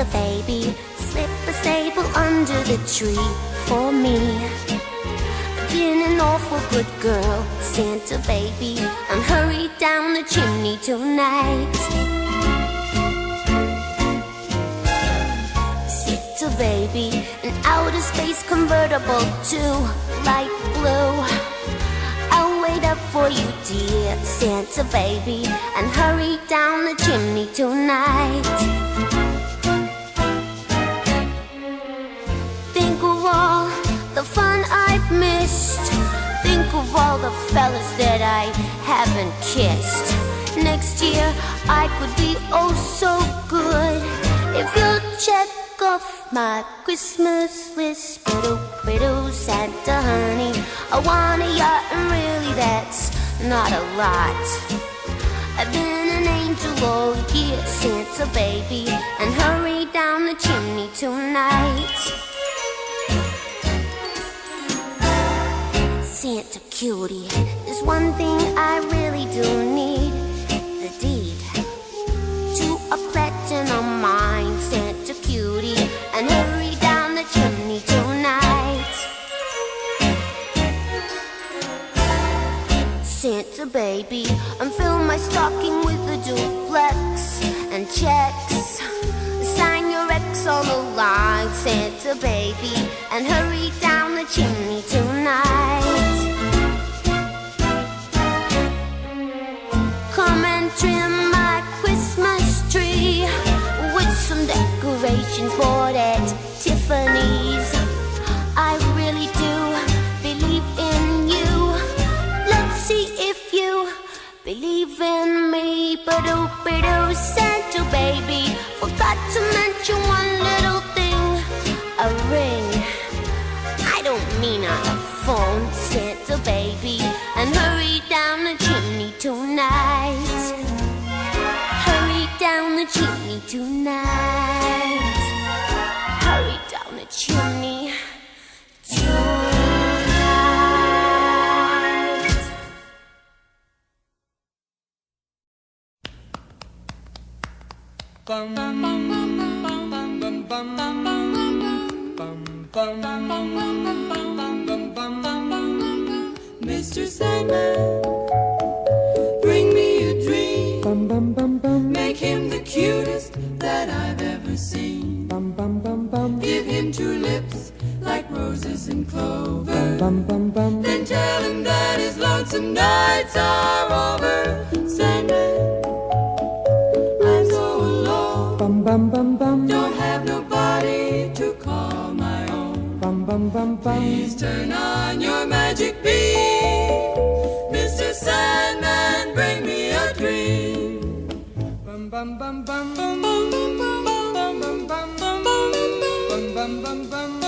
Santa baby, slip a sable under the tree for me. Been an awful good girl, Santa baby, and hurry down the chimney tonight. Santa baby, an outer space convertible to light blue. I'll wait up for you, dear Santa baby, and hurry down the chimney tonight. Think of all the fun I've missed. Think of all the fellas that I haven't kissed. Next year I could be oh so good if you'll check off my Christmas list. Biddle, Santa honey, I want a yacht, and really that's not a lot. I've been an angel all year, Santa baby, and hurry down the chimney tonight. Santa cutie, there's one thing I really do need, the deed to a platinum mine, Santa cutie, and hurry down the chimney tonight. Santa baby, and fill my stocking with a duplex and checks. Sign your ex on the line, Santa baby, and hurry down the chimney tonight. Come and trim my Christmas tree with some decorations bought at Tiffany's. I really do believe in you. Let's see if you believe in me. Ba-do, Santa baby, forgot to mention one little thing, a ring. I don't mean on the phone, Santa baby, and hurry down the chimney tonight. Hurry down the chimney tonight. Hurry down the chimney tonight. Bum bum bum bum bum bum bum bum bum bum. Mr. Sandman, bring me a dream. Bum bum bum bum. Make him the cutest that I've ever seen. Bum bum bum bum. Give him two lips like roses and clover. Bum bum bum. Then tell him that his lonesome nights are over. Sandman, I'm so alone. Bum bum bum bum. Don't have nobody to call my own. Bum bum bum bum. Please turn on your magic beam. Mr. Sandman, bring me a dream. Bum bum bum bum bum bum bum bum bum bum bum bum bum bum bum.